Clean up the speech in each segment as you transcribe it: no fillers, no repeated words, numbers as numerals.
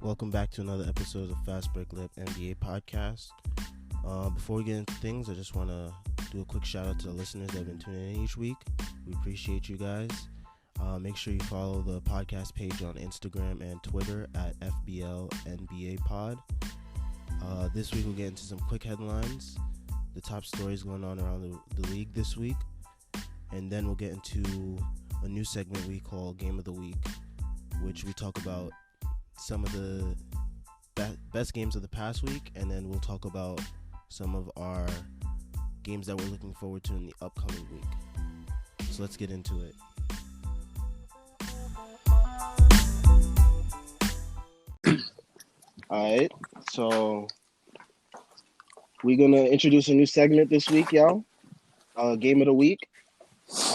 Welcome back to another episode of Fast Break Lip NBA Podcast. Before we get into things, I just want to do a quick shout out to the listeners that have been tuning in each week. We appreciate you guys. Make sure you follow the podcast page on Instagram and Twitter at FBLNBAPod. This week we'll get into some quick headlines, the top stories going on around the league this week, and then we'll get into a new segment we call Game of the Week, which we talk about some of the best games of the past week, and then we'll talk about some of our games that we're looking forward to in the upcoming week. So let's get into it. Alright, so we're going to introduce a new segment this week, y'all. Game of the week.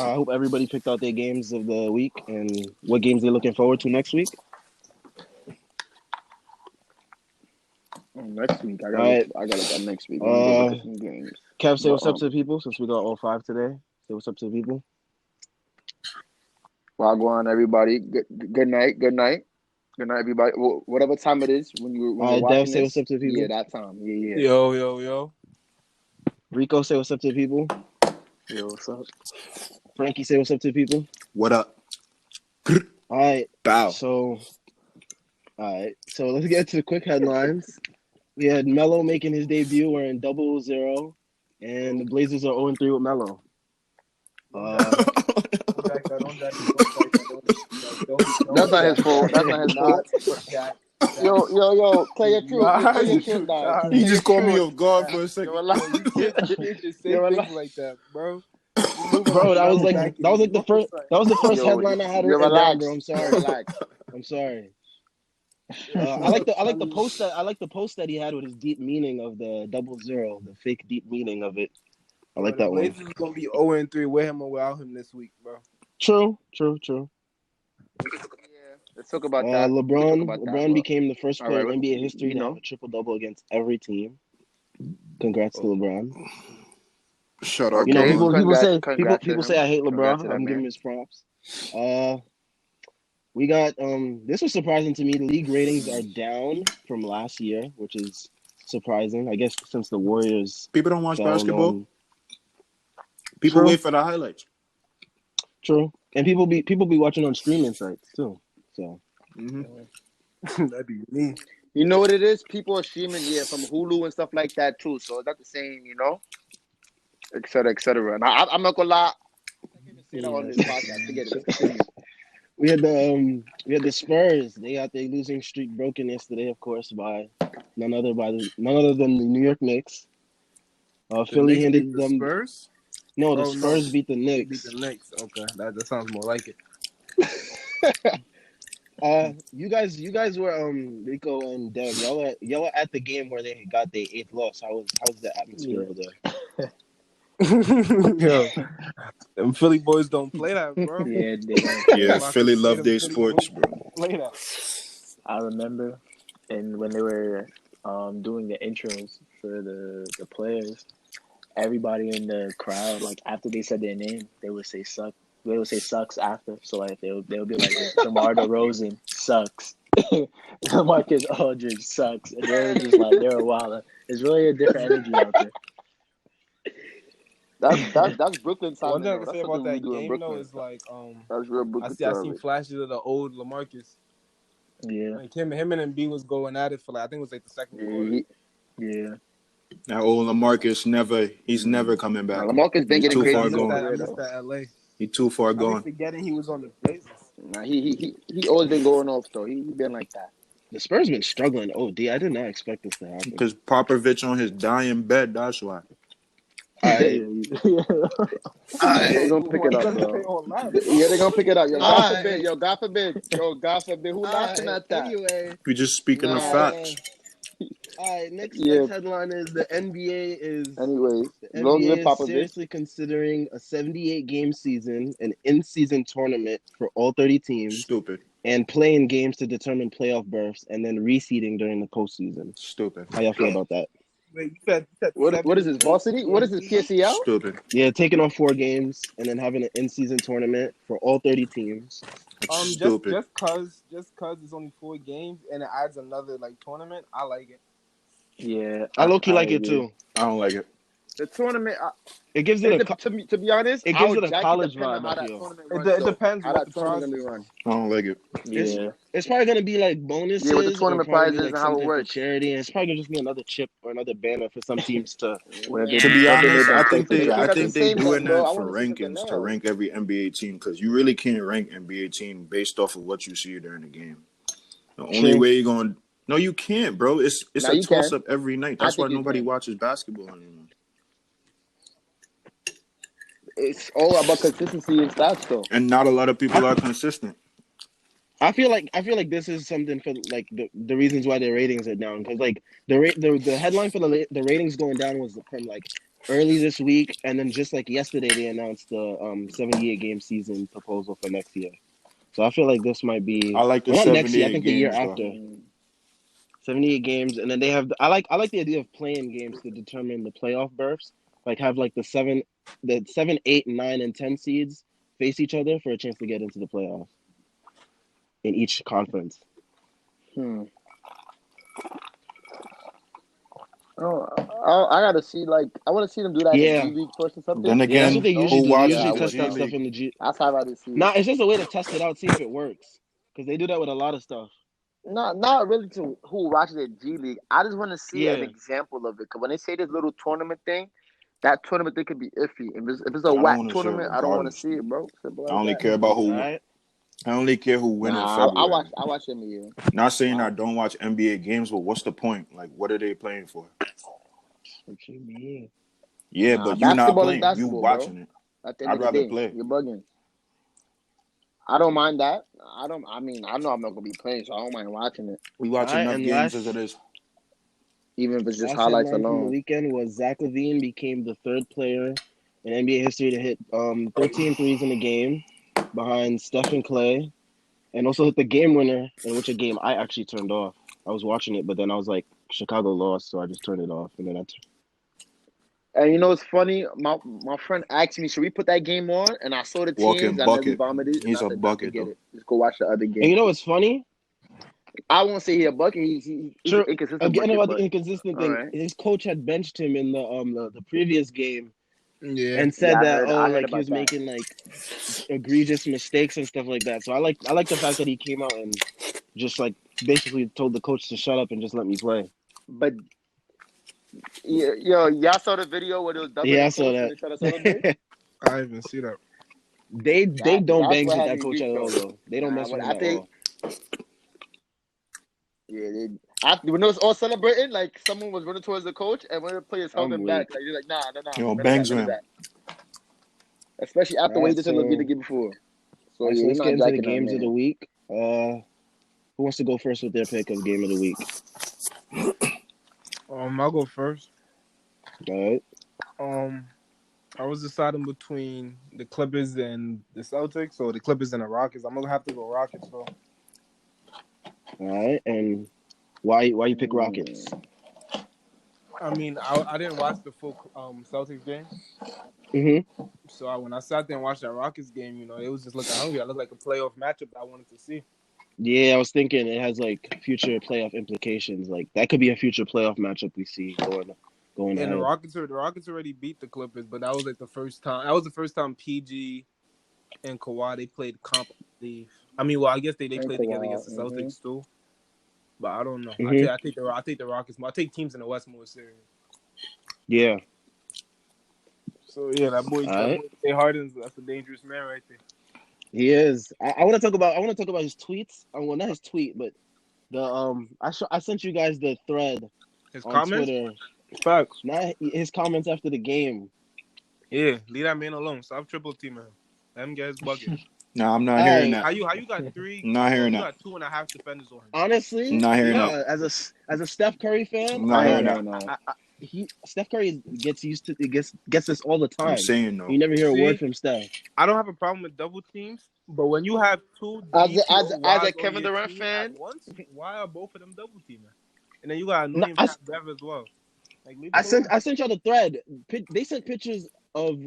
I hope everybody picked out their games of the week and what games they're looking forward to next week. Next week, I got next week. Games. Kev, say what's up to the people since we got all five today. Say what's up to the people. Wagwan, everybody. Good night, everybody. Whatever time it is when you're watching Dev, this. say what's up to the people. Yeah, that time. Yeah. Yo. Rico, say what's up to the people. Yo, what's up? Frankie, say what's up to the people. What up? All right. Bow. So let's get to the quick headlines. We had Melo making his debut wearing 0-0, and the Blazers are 0-3 with Melo. That's not his fault. Yo, play your truth. He just called me off guard for a second. You just say things like that, bro. Bro, that was the first headline I had written down, bro. I'm sorry. Relax. I'm sorry. I like the post that he had with his deep meaning of the 0-0, the fake deep meaning of it. I like that one. The Blazers gonna be 0-3 with him or without him this week, bro. True. Yeah, let's talk about that. LeBron became the first player in NBA history to know. have a triple-double against every team. Congrats to LeBron. Shut up. You know, Congrats people to say him. I hate Congrats LeBron. to that I'm giving man. him his props. We got this was surprising to me. The league ratings are down from last year, which is surprising. I guess since the Warriors People don't watch fell basketball. on- People True. wait for the highlights. True, and people be watching on streaming sites too. So That'd be me. You know what it is? People are streaming, from Hulu and stuff like that too. So it's not the same, et cetera, et cetera. And I'm not gonna lie. I can't even say that on this podcast. Forget it. we had the Spurs. They got their losing streak broken yesterday, of course, by none other than the New York Knicks. Philly handed them. Spurs. No, the Spurs beat the Knicks. Beat the Knicks. Okay, that sounds more like it. You guys were Rico and Dev. Y'all were at the game where they got their 8th loss. How's the atmosphere over there? Yo, them Philly boys don't play that, bro. Yeah, Philly love their sports, bro. Play that. I remember, and when they were doing the intros for the players, everybody in the crowd, like after they said their name, they would say suck. They would say sucks after. So like they'll be like DeMar DeRozan sucks, Marcus Aldridge sucks, and they were just like they were wild. It's really a different energy out there. That's Brooklyn time. One thing I can say That's about something we that do in game Brooklyn. though is like That's real Brooklyn. I seen flashes of the old LaMarcus. Yeah, Like him and Embiid was going at it for like I think it was like the second quarter. yeah. Now, old LaMarcus he's never coming back. LaMarcus been He's getting too far crazy. gone. I missed that LA. He's too far I be gone. forgetting he was on the Blazers. Nah, he always been going off though. He been like that. The Spurs been struggling. OD. I did not expect this to happen. Because Popovich on his dying bed, that's why. They're gonna pick it up, bro. Yeah, they're gonna pick it up. Yo, God forbid. Who laughing at that? Anyway, We just speaking of facts. all right. Next Yeah. headline is the NBA is Anyway, the long NBA live is Popovich. seriously considering a 78-game season, an in-season tournament for all 30 teams, Stupid. and playing games to determine playoff berths, and then reseeding during the postseason. Stupid. How y'all feel about that? Wait, you said What is 7 this games varsity? for What a is this season? PSEL? Stupid. Yeah, taking on 4 games and then having an in-season tournament for all 30 teams. That's Just stupid. just cause it's only 4 games and it adds another like tournament. I like it. Yeah, I low-key like it agree. too. I don't like it. The tournament. It gives it To be honest, it I gives would it a jack it college depending on vibe, how I that feel. tournament It, runs, it though. depends How what that the tournament prize gonna be is. run. I don't like it. Yeah, It's probably gonna be like Yeah, with the bonuses or tournament probably prizes like and how it something for works. charity, and it's probably gonna just be another chip or another banner for some teams to. whether To be whether they've honest, been I picked think to It's I not draft the them. think they same doing though, bro. that I for want to see something rankings to else. rank every NBA team because you really can't rank NBA team based off of what you see during the game. The only True. way you're going, no, you can't, bro. It's Now a you toss can. up every night. I That's why think you nobody can. watches basketball anymore. It's all about consistency and stats, though. And not a lot of people are consistent. I feel like this is something for like the reasons why their ratings are down because like the headline for the ratings going down was from like early this week and then just like yesterday they announced the 78 game season proposal for next year. So I feel like this might be I like the well, not next year. I 78 think the year games though. after 78 games, and then they have. I like the idea of playing games to determine the playoff berths. Like have like the 7, 8, 9, and 10 seeds face each other for a chance to get into the playoffs in each conference. Hmm. I gotta see. Like, I want to see them do that in the Yeah, G League first or something. Then yeah, that's what again, they No? usually who do. They Yeah, usually I watches the would. test G out Nah. stuff League? in the G. That's how I rather see Nah, it. it's just a way to test it out, see if it works. Because they do that with a lot of stuff. Not really to who watches the G League. I just want to see an Yeah, example of it. Cause when they say this little tournament thing, that tournament thing could be iffy. If it's a I don't whack want to see it tournament, I don't want to regardless. see it, bro. Simple I as only that. care about all who. right. I only care who win in Nah, February. I watch him here. Not saying I Wow. don't watch NBA games, but what's the point? Like, what are they playing for? What you mean? Yeah, Nah, but you not basketball is playing. You basketball, bro. watching it. At the end I'd of the rather day, play. you're bugging. I don't mind that. I mean, I know I'm not gonna be playing, so I don't mind watching it, We All watch right, enough and games as it is. even if it's just last highlights headline from the alone. weekend was Zach LaVine became the third player in NBA history to hit 13 threes in a game behind Stephen Clay and also hit the game winner, in which a game I actually turned off. I was watching it, but then I was like, Chicago lost, so I just turned it off. And then And you know what's funny? My friend asked me, should we put that game on? And I saw the teams. Walk-in I nearly bucket. vomited, and He's I a said, nah, bucket forget though. it. Just go watch the other and game. you know what's funny? I won't say he a bucket. He's an True. inconsistent Again bucket, about the but inconsistent all thing, right. his coach had benched him in the previous game Yeah. and Yeah, said that I heard like he about was that. making like egregious mistakes and stuff like that. So I like the fact that he came out and just like basically told the coach to shut up and just let me play. But yeah, y'all saw the video where they was dubbing Yeah, the I saw coach when they try to celebrate. that. I didn't even see that. they don't That's bangs what with had that me coach weak, at all though. though. They don't Nah, mess with but him I at think all. when they was all celebrating, like someone was running towards the coach, and one of the players held I'm him back. weak. Like you're like, nah, You know, none of that, bangs none with of him. that. Especially All after what he right, did to Levine the so game before. So all right, so yeah, he's let's get not into the jacking that games of the man. week. Who wants to go first with their pick of game of the week? I'll go first. All right. I was deciding between the Clippers and the Celtics, or the Clippers and the Rockets. I'm gonna have to go Rockets though. All right, and why you pick Rockets? I mean, I didn't watch the full Celtics game, Mm-hmm. so when I sat there and watched that Rockets game, it was just looking hungry. I looked like a playoff matchup that I wanted to see. Yeah, I was thinking it has like future playoff implications. Like that could be a future playoff matchup we see going And the ahead. Rockets already beat the Clippers, but that was like the first time. That was the first time PG and Kawhi they played comp. I mean, well, I guess they And played together Kawhi. against the Celtics too. But I don't know. Mm-hmm. I take the Rockets. I take teams in the West more serious. Yeah. So yeah, that boy Right. Harden's that's a dangerous man right there. He is. I want to talk about his tweets. Well, not his tweet, but the I sent you guys the thread His on comments, Twitter. facts. Not his comments after the game. Yeah, leave that man alone. Stop triple teaming him. Let him get his bucket. Nah, I'm not All hearing right. that. How you got three? I'm not hearing You that. got 2.5 defenders on him. Honestly, I'm not hearing Yeah. that. as a Steph Curry fan, I'm not hearing that. No. Steph Curry gets this all the time. I'm saying no. You never hear a See? word from Steph. I don't have a problem with double teams, but when you have two As a DPOYs Kevin on your Durant team fan, at once, why are both of them double teaming? And then you got No, annoying Pat Bev as well. Like, leave I it alone. sent y'all the thread. They sent pictures of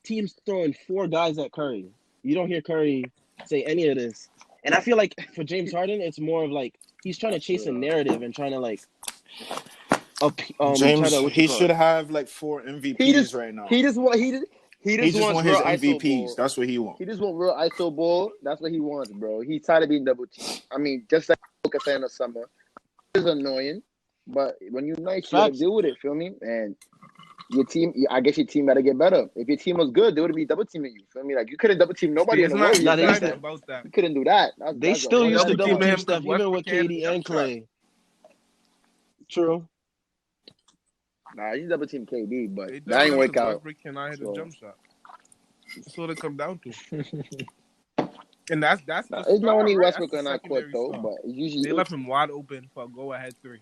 teams throwing 4 guys at Curry. You don't hear Curry say any of this. And I feel like for James Harden, it's more of like he's trying to chase a narrative and trying to like try James, to he should have like 4 He just MVPs right now. he just want he He just just wants want real his ISO MVPs. ball. That's what he wants. He just want real ISO ball. That's what he wants, bro. He's tired of being double teamed. I mean, just like Luka saying in the summer, it's annoying. But when you're nice, you gotta Facts. deal with it. Feel me? And your team, I guess your team gotta get better. If your team was good, they would be double teaming you. Feel me? Like you couldn't double team nobody See, in the it's not, Warriors. Nah, they it's used not to- even about that. You couldn't do that. They That's still used to double double team team him Steph, 'cause even with Westbrook can't KD hit and the jump Clay. True. Nah, you double team KD, but They that ain't double work because out. Westbrook cannot hit So- a jump shot. That's what it come down to. And that's the Nah, star, it's not only right? Westbrook That's on the that court secondary though, star. but it's usually They left him wide open for a go-ahead 3.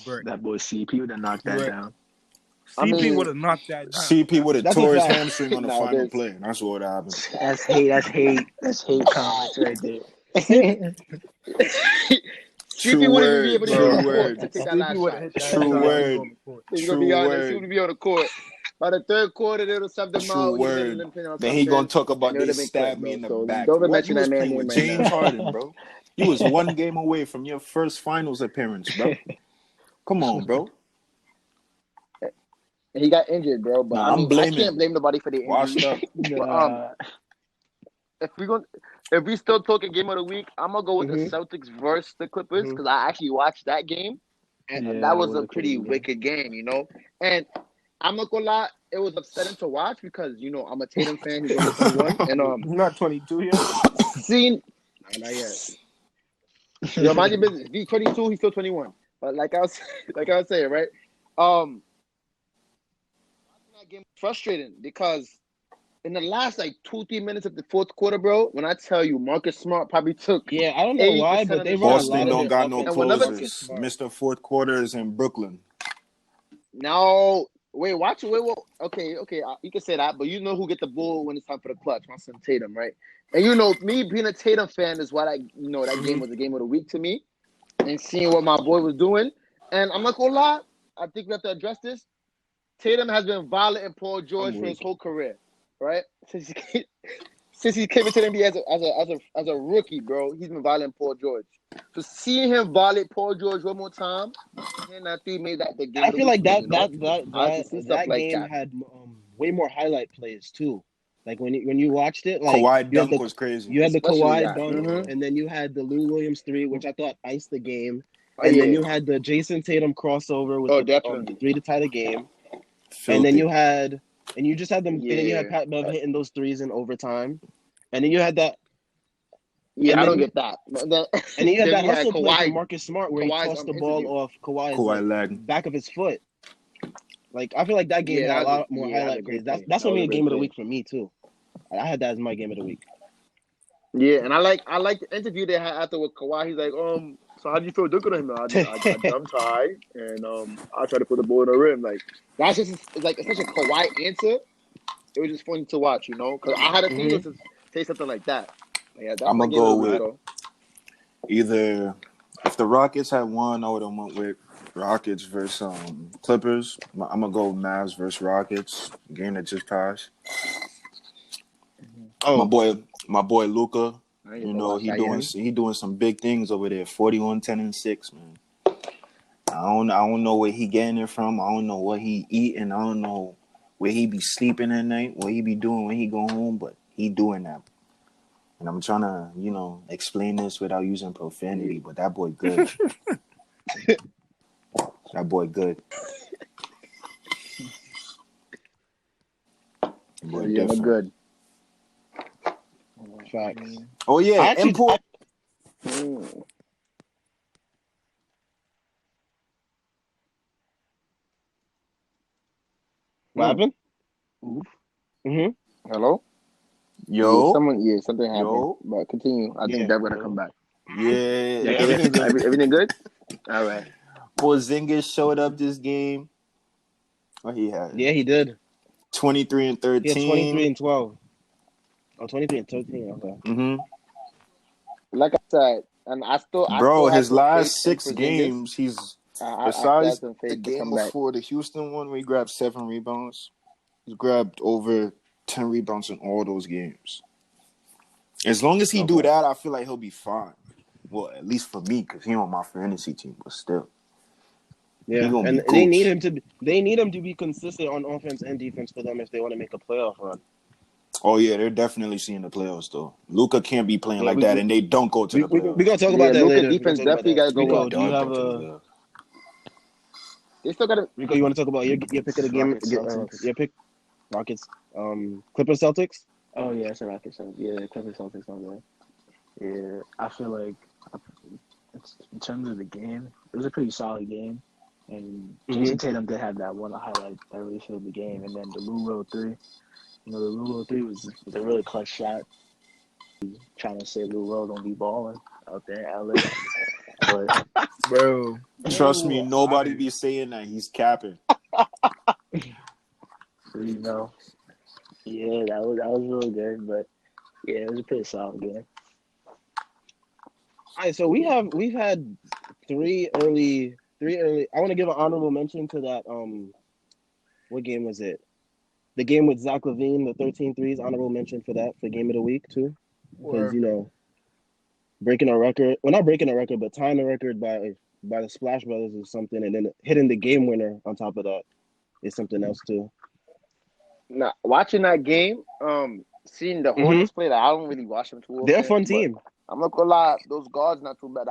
Brick. That boy CP would have knocked that Right. down. CP mean- would have knocked that down. CP would have That's a tore his fact. hamstring on the Nah, final this- play. That's what would happen. That's hate. That's hate comments right there. CP wouldn't even be able to True be on the court word. to take that CP last would shot. have hit that True shot word. when he was on the court. He's True gonna be honest. word. He would be on the court. By the third quarter, they would have subbed him True out. word. Then he gonna talk about they they would have been stabbed quick, me in the bro. So back. don't even What? mention You was that playing man's with name right James now. Harden, bro. You was 1 game away from your first finals appearance, bro. Come on, bro. He got injured, bro. But Nah, I I'm mean, I blaming can't him. blame nobody for the Washed injury. up. Nah. If we still talking game of the week, I'm gonna go with Mhm. the Celtics versus the Clippers Mhm. because I actually watched that game, and Yeah, that was was a a pretty crazy game. wicked game, you know. And I'm not gonna lie, it was upsetting to watch because I'm a Tatum fan. He's only 21, and He's not 22 yet. seen. Nah, not yet. Yo, mind your business. If he's 22, he's still 21. But like I was saying, right? That game was frustrating because in the last like 2-3 minutes of the fourth quarter, bro, when I tell you Marcus Smart probably took Yeah, I don't know why, 80% but of they the run a shots, lot Boston of bro. don't their got no offense And whenever- Marcus closers. Smart. Mr. Fourth Quarter is in Brooklyn. Now, watch it. Okay, you can say that, but you know who get the ball when it's time for the clutch? My son Tatum, right? And me being a Tatum fan is why that game was the game of the week to me, and seeing what my boy was doing. And I'm not gonna lie, I think we have to address this. Tatum has been violating Paul George for his whole career, right? Since he came into the NBA as a rookie, bro, he's been violating Paul George. So seeing him violate Paul George one more time, and I think made that the game. I feel like that I like to see stuff like game that. had way more highlight plays too. Like when you watched it, like Kawhi you had dunk the was crazy. you had the Especially Kawhi that. dunk, Mhm. and then you had the Lou Williams 3, which I thought iced the game, Oh, and yeah. then you had the Jason Tatum crossover with the definitely. 3 to tie the game, Filthy. and then you just had them, and then you had Yeah. Pat Bev hitting those threes in overtime, and then you had that, Yeah, and I then don't you- get that. and then you had that hustle play Kawhi. from Marcus Smart where Kawhi's he tossed the ball interview. off Kawhi's Kawhi leg. back of his foot. Like I feel like that game Yeah, had a that was lot more that was a highlight great plays. play. That's That what was made a a great game of the play. week for me too. I had that as my game of the week. Yeah, and I like the interview they had after with Kawhi. He's like, so how do you feel dunking on him? I jumped high and I tried to put the ball in the rim. Like that's just it's such a Kawhi answer. It was just fun to watch, because I had a feeling to say something like that. Yeah, that's I'ma my game go of the week, with- though. Either if the Rockets had won, I would have went with Rockets versus Clippers. I'm gonna go Mavs versus Rockets. Game that just passed. Oh, My boy Luka. I ain't You gonna know watch that he doing some big things over there. 41, 10, and 6, man. I don't know where he getting it from. I don't know what he eating. I don't know where he be sleeping at night. What he be doing when he go home. But he doing that. And I'm trying to explain this without using profanity. But that boy good. That boy good. That boy Yeah, they're different. good. facts. Oh yeah, I actually- import. What happened? Hello? Yo. Something happened. Yo. But continue. I think Yeah. they're gonna come back. Yeah. everything's good. Everything good? All right. Porzingis showed up this game. What he had? Yeah, he did. 23 and 13. He had 23 and 12. Oh, 23 and 13. Okay. Mm-hmm. Like I said, and I still Bro, have his some last faith in 6 Porzingis. games, he's After Besides Aston the Fade just game come back. before the Houston one, where he grabbed 7 rebounds. He grabbed over 10 rebounds in all those games. As long as he do Okay. that, I feel like he'll be fine. Well, at least for me, because he on my fantasy team, but still. Yeah, He gonna and be Gooch. they need him to be consistent on offense and defense for them if they want to make a playoff run. Oh, yeah, they're definitely seeing the playoffs, though. Luka can't be playing Yeah, like that, and they don't go to the we playoffs. gonna talk Yeah, about that Luka later. We're gonna defense talk about definitely that. got to go Rico, up. do you Does have go to the a playoffs. They still got to. Rico? You want to talk about your pick of the game? Rockets, Celtics. Your pick, Rockets, Clippers, Celtics. Oh yeah, it's a Rockets. Yeah, Clippers Celtics on there. Yeah, I feel like in terms of the game, it was a pretty solid game, and Jason Tatum did have that one highlight that really showed the game, and then the Lou three. You know, the Lou three was a really clutch shot. Trying to say Lou don't be balling out there in LA, but Bro. Trust me, nobody Alright. be saying that. He's capping. you know, yeah, that was really good, but yeah, it was a pretty solid game. All right, so we've had three early. I want to give an honorable mention to that. What game was it? The game with Zach LaVine, the 13 threes. Honorable mention for that for game of the week too, because breaking a record. Well, not breaking a record, but tying a record by the Splash Brothers is something, and then hitting the game winner on top of that is something else too. Now, watching that game, seeing the Hornets play, like, I don't really watch them too often. They're a fun but team. I'm not gonna lie, those guards not too bad.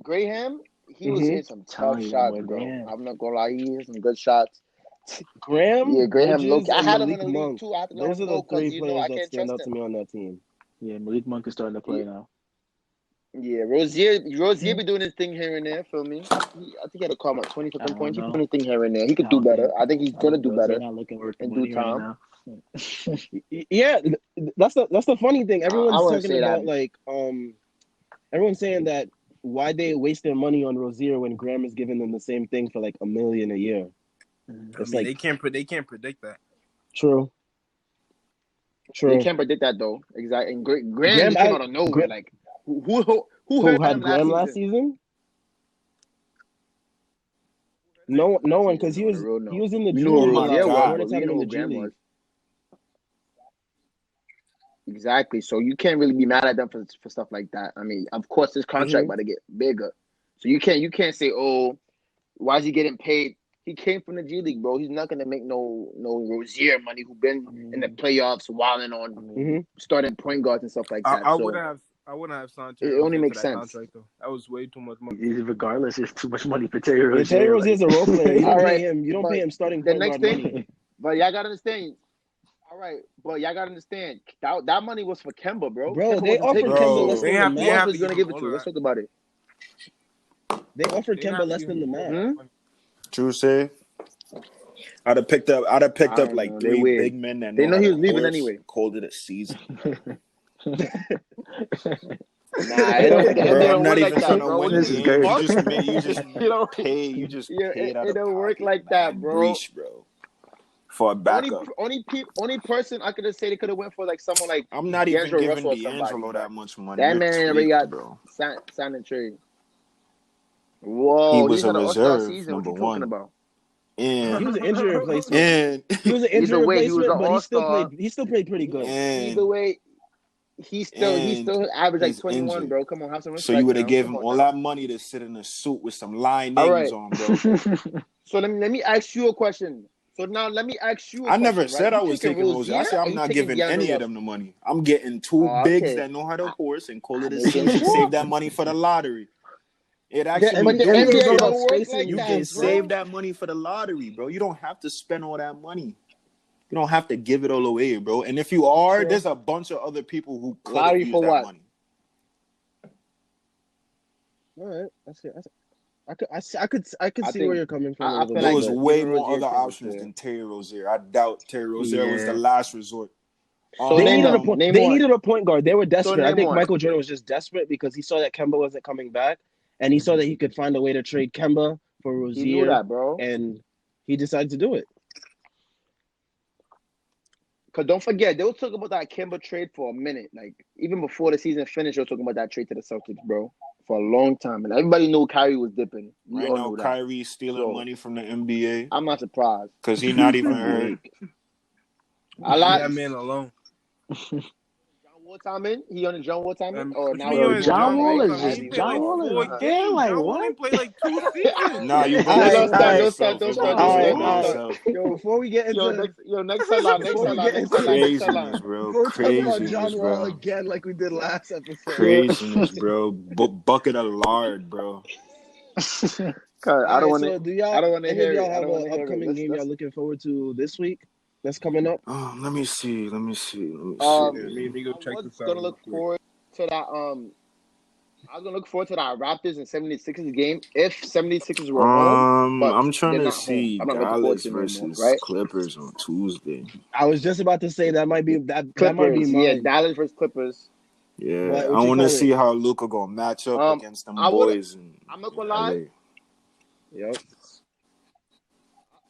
Graham, he was hitting some tough Telling you, shots, boy, bro. Graham. I'm not gonna lie, he hit some good shots. Graham, Graham, Bridges, I and had him in Malik the league Monk. too. I have to let Those him are the go because three I players that can't stand trust out to him. me on that team. Yeah, Malik Monk is starting to play now. Yeah, Rozier be doing his thing here and there. Feel me? I think he had a call about 20 I something don't points. He's know. doing his thing here and there. He could I do don't better. think I think he's gonna do Rozier better not looking worth the in due money right time. now. Yeah, that's the funny thing. I Everyone's wouldn't talking say that. about like everyone's saying that why they waste their money on Rozier when Graham is giving them the same thing for like $1 million a year. I mean, they can't predict that. True. You can't predict that though. Exactly. And Graham just came out of nowhere. Like who heard had him Graham last last season? No one, because he was in the G You know League who a lot. Rozier was, Hornets but had we him in know the who G Graham League. was. Exactly. So you can't really be mad at them for stuff like that. I mean, of course, his contract about to get bigger. So you can't say, oh, why is he getting paid? He came from the G League, bro. He's not gonna make no Rozier money who been in the playoffs wilding on starting point guards and stuff like that. I wouldn't have signed It Terry only Rozier makes to that sense. contract though. That was way too much money. Regardless, it's too much money for Terry Rozier. Terry Rozier's a role player. You don't All pay right, him. You don't but pay him starting the point next guard thing, money. but y'all gotta understand. All right, but y'all gotta understand that money was for Kemba, bro. Bro, Kemba they wasn't offered taking Kemba it. less They than the have Who else max. was gonna to give him it to? all Let's that. talk about it. They offered They have Kemba to less give than the him max. all that money. True say. I'd have picked up I like don't know. They 3 weird. big men that They know know how he to was leaving horse. anyway. Called it a season. Nah, it Bro, I'm don't not work even like trying that, to bro. win This is games. good. You just paid out It of don't work pocket, like that, bro. Breach, bro. For a backup. Only person I could have said they could have went for like someone like I'm not even D'Angelo giving Russell or somebody. D'Angelo But that much money. that You're man already got tweaked, bro. signed and trade. He Whoa, was he's a had an all-star reserve, season. What number you talking one. about? He was And an injury replacement. He was an Either injury way, he was replacement, an but he still all-star. played pretty good. Either way, he still averaged like he's 21, injured. bro. Come on, have some respect. So you would have now. gave Come him on all now. that money to sit in a suit with some linings All right. on, bro. So let me ask you a question. So now let me ask you a I question. never right? said You I was taking Rozier. I said or I'm you not taking giving D'Angelo any of Russell? them the money. I'm getting 2 Oh, bigs okay. that know how to horse and call it a making season. sure. Save that money for the lottery. It But actually the do. NBA don't work like You that, can bro. save that money for the lottery, bro. You don't have to spend all that money. You don't have to give it all away, bro. And if you are, True. there's a bunch of other people who could Lottery use for that what? money. All right, that's it. I could see think- where you're coming from. I a little feel bit, There like was but way Terry more Rozier other came with options the- than Terry Rozier. I doubt Terry Rozier was the Yeah. last resort. So they name needed a one. point. Name They one. needed a point guard. They were desperate. I name think one. Michael Jordan was just desperate because he saw that Kemba wasn't coming back, and he saw that he could find a way to trade Kemba for He knew Rozier, that, bro. and he decided to do it. Cause don't forget, they were talking about that Kemba trade for a minute. Like even before the season finished, they were talking about that trade to the Celtics, bro. for a long time, and everybody knew Kyrie was dipping. We Right all now, knew that. Kyrie's stealing So- money from the NBA I'm not surprised. because he's not even hurt. I Leave like that man alone. John Wall time in. He on the John Wall time in, or What you now mean we're on his John John Wall Wall is time? just He played John like Wall 4 is games. there. Like John Wall what? ain't played like 2 seasons. Nah, you All better right, stop all right. yourself. Don't start, You don't better start, stop don't start. yourself. Yo, before we get into Next headline, Before we get into Craziness, bro. before we talk about Craziness, John Wall bro. again, like we did last episode. Craziness, bro. Bucket of lard, bro. I don't Alright, want so to. do y'all? I don't want to Any of hear y'all it. I have don't want an to hear it. upcoming game y'all looking forward to this week? That's coming up. Oh, let me see. Um, Yeah, me and Nico I check was this out. gonna real look quick. forward to that. I was gonna look forward to that Raptors and 76ers game if 76ers were home, but I'm trying they're to not see home. I'm not looking forward Dallas to it no more, versus right? Clippers on Tuesday. I was just about to say that might be that might be Clippers, yeah, mine. Dallas versus Clippers. Yeah, But I what you want to call see it? how Luka gonna match up against them I would. boys I'm not in gonna lie. LA. Yep.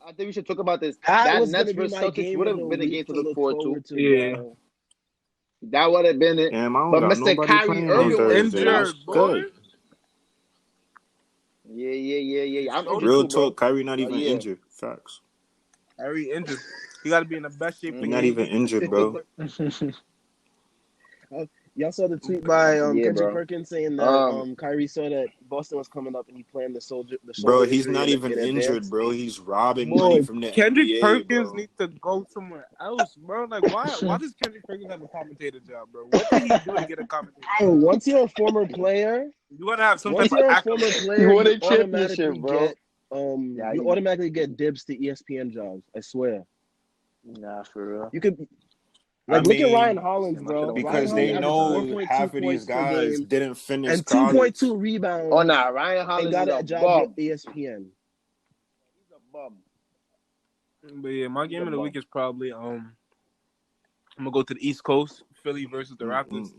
I think we should talk about this. That That was Nets gonna be versus my Celtics game would of the have been a game week to look forward to. Yeah. bro. That would have been it. Damn, I don't But got Mr. nobody Kyrie playing Irving on He's was Thursday. That's injured, boy. good. Yeah. I'm injured Real too, bro. talk, Kyrie not Oh, even yeah. injured. Facts. Kyrie injured. He got to be in the best shape He's for not games. even injured, bro. Y'all saw the tweet by Yeah, Kendrick bro. Perkins saying that Kyrie saw that Boston was coming up and he planned the shoulder Bro, he's injury not even in injured, advance. bro. He's robbing Boy, money from the Kendrick NBA, Perkins bro. needs to go somewhere else, bro. Like, why does Kendrick Perkins have a commentator job, bro? What did he do to get a commentator? Bro, once you're a former player, You want to have some once type you're of a former accolade. player, You won a you automatically championship, bro. get Yeah, you automatically get dibs to ESPN jobs. I swear. Nah, for real. You could I look at mean, Ryan Hollins, bro. because Ryan they Hollins know averaged half 4.2 of these points per guys game didn't finish and college. 2.2 rebounds. Oh, nah. Ryan and Hollins got is a a job bum. at ESPN. He's a bum. But yeah, my game of the week is probably I'm gonna go to the East Coast, Philly versus the Raptors.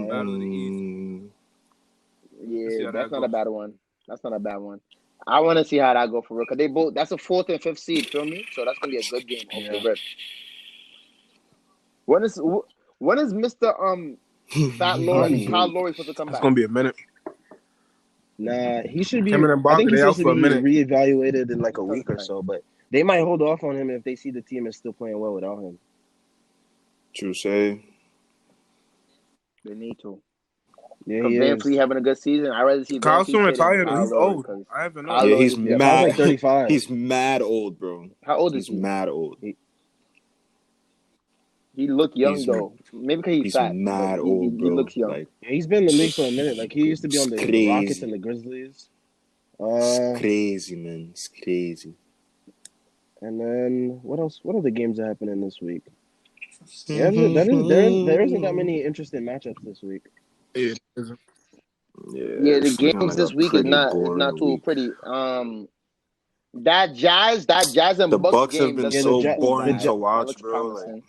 Battle of the East. Let's see Yeah, how that's that not a goes. bad one. That's not a bad one. I want to see how that go for real. Cause they both. That's a 4th and 5th seed. Feel me? So that's gonna be a good game off the rip. When is Mr. Fat Lori, Kyle Lowry supposed to come It's back? gonna be a minute. Nah, he should be. Him and I think Ibaka, he's they out supposed to for a be minute. reevaluated in like a week or so. But they might hold off on him if they see the team is still playing well without him. True say. They need to. Yeah, Cause he Van is. Fleet having a good season. I'd rather see Van Kyle's Fleet soon play than retired. Kyle He's Lowry. old. Cause I haven't Kyle known. Yeah, Lowry he's could be a Kyle's mad. like 35. He's mad old, bro. How old is He's he? mad old. He look young He's- though. Maybe because he's He's fat. mad but old, he bro. looks young. Like, Yeah, he's been in the league for a minute. Like he used to be on the It's Rockets crazy. and the Grizzlies. It's crazy, man. It's crazy. And then what else? What other games are happening this week? Yeah, there isn't that many interesting matchups this week. Yeah. Yeah, the it's looking games like this a week is pretty not boring too week. pretty. That Jazz and The Bucks Bucks have game been doesn't so look too boring bad. to That watch, looks bro. Like, promising.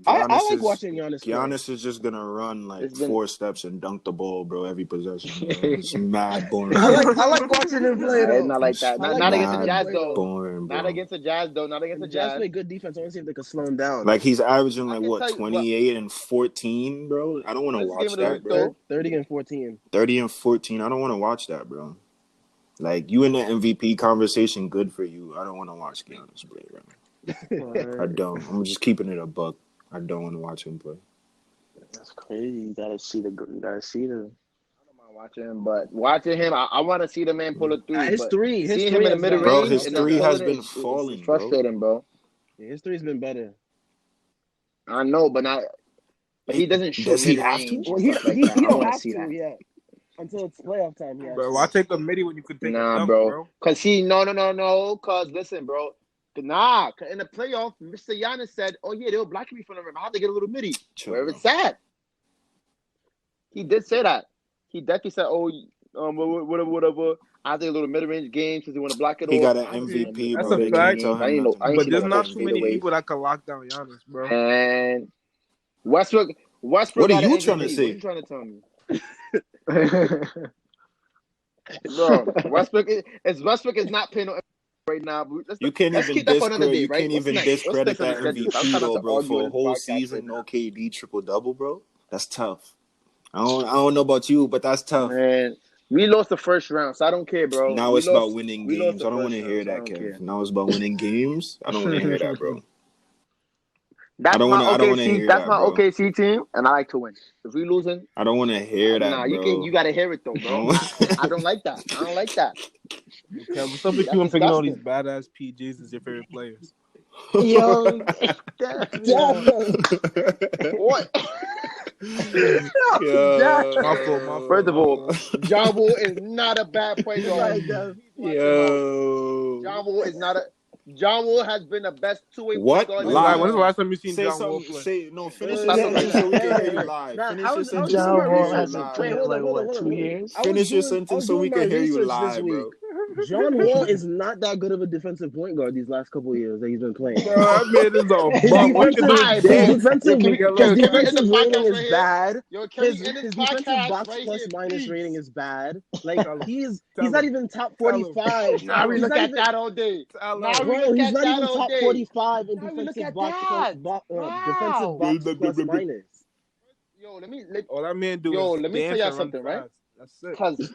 I Giannis like is watching Giannis play. Giannis is just gonna run like It's been- 4 steps and dunk the ball, bro, every possession. Bro. It's mad boring. I like watching him play Nah, though. it's not like that. I Not, like not against watching the him Jazz play, though. Boring, bro. Not against the Jazz though. Not against And the the Jazz Jazz. play good defense. I want to see if they could slow him down. Like he's averaging I like can what tell you what- 28 and 14, bro. I don't want to What's the game watch of the that, week, bro. though? 30 and 14. 30 and 14. I don't want to watch that, bro. Like you in the MVP conversation, good for you. I don't want to watch Giannis play, bro. I don't. I'm just keeping it a buck. I don't want to watch him play. That's crazy. You gotta see the. I don't mind watching him, but watching him, I want to see the man pull it through. His but three seeing him in the has mid been- range, Bro, his and three then has pulling been it, falling, it's bro. frustrating, bro. Yeah, his three's been better. I know, but not. But he doesn't shoot Does he mid have to? range Well, and he stuff like that. I don't want to have see to that. yet until it's playoff time. He has Bro, to. why take a midi when you could take a Nah, dunk, bro. Cause no. Cause listen, bro. Nah, in the playoff, Mr. Giannis said, "Oh yeah, they were blocking me from the rim. I have to get a little midi. Chill, Where bro. it's at." He did say that. He definitely said, "Oh, whatever. I have to get a little mid range game because they want to block it He off." got an I don't MVP, see That's bro. a They fact. can't tell I him ain't know- nothing. I ain't But seen there's no not coach too many fadeaways. people that can lock down Giannis, bro. And Westbrook. What are got an you MVP. trying to say? What you trying to tell me? Bro, Westbrook is not paying no right now. But You can't let's even keep that for another day, you right? can't What's even next? What's discredit next on the that schedule? I'm MVP trying not though, to bro. argue For on a this whole podcast season, right no now. KD triple double, bro. That's tough. I don't know about you, but that's tough. Man, We lost the first round, so I don't care, bro. Now it's about winning we lost games. the I don't want to first hear round, so I that, don't Kev. care. Now it's about winning games. I don't want to hear that, bro. That's I don't my want to OKC. hear That's that, my bro. OKC team, and I like to win. If we losing, I don't want to hear that, nah, bro. you gotta hear it though, bro. I don't like that. I don't like that. Okay, what's up with That's you and picking all disgusting. these badass PGs as your favorite players? Yo, what? Yo. My fault. First of all, John Wall is not a bad point guard. Yo. John Wall has been the best two-way point What? guard. Live. When's the last time you seen Say John Wall something. play? Finish your sentence so we can hear you live. Nah, Finish your sentence John so we Wall can hear you hasn't played live. in like what, 2 years? Finish your sentence so we can hear you live, bro. John Wall is not that good of a defensive point guard these last couple of years that he's been playing. Bro, that man is a His buck. What defensive, you doing? his defensive rating is bad. Yo, can His we end this defensive podcast box right plus here, minus please? rating is bad. Like he's Tell not him. even top Tell him. 45. Now we He's look not at even, that all day. Now we bro, look he's at not that even all top day. 45 in Now we look defensive at box that. defensive box plus minus. Yo, All that man do Yo, is let me dance tell y'all and run something, right? fast. That's it. Cause yo.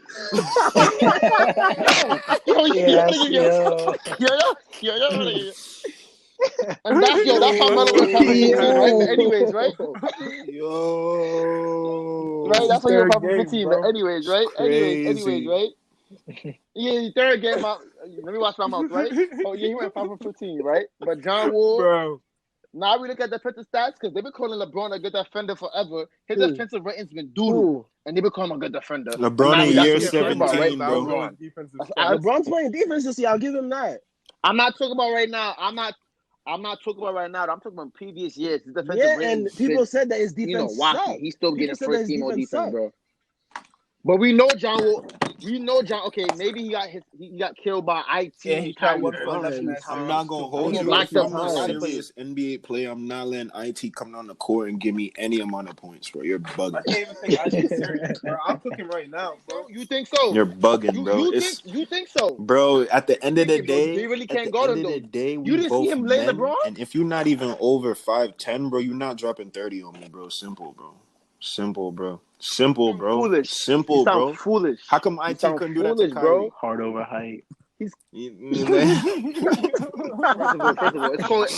And that's how Melo was having 15, right? But anyways, right? Yo. Right, that's why you're Third popping game, 15. bro. But anyways, right? Crazy. Right? Yeah, third game out. Let me watch my mouth, right? Oh yeah, he went 5 for 15, right? But John Wall. Bro. Now we look at defensive stats because they've been calling LeBron a good defender forever. His Who? defensive rating's been doodle, and they become a good defender. LeBron in That's year what we care about, 17, right? bro. LeBron. LeBron's playing defense this year. I'll give him that. I'm not talking about right now. I'm not talking about right now. I'm talking about previous years. His defensive Yeah, rating and people said that his you know, defense wacky. sucked. He's still People getting said that first his team on defense defense, sucked. bro. But we know John Wall. Okay, maybe he got killed by IT. Yeah, he caught one for time. 11 I'm that I'm series. not gonna hold He you. locked If up I'm a a lot of serious NBA player, I'm not letting IT come on the court and give me any amount of points, bro. You're I bugging. can't even think I should serious, bro. I'm cooking right now, bro. You think so? You're bugging, bro. You think so? Bro, at the end of the Bro, day, they really can't at the guard end him, of the though. day, You we didn't both see him lay men, LeBron? and if you're not even over 5'10", bro, you're not dropping 30 on me, bro. Simple, bro. Simple, bro. Simple, bro. Foolish. Simple, You sound bro. foolish. How come You IT sound couldn't do that to foolish, Kyrie? bro. Hard over height. First of all, it's called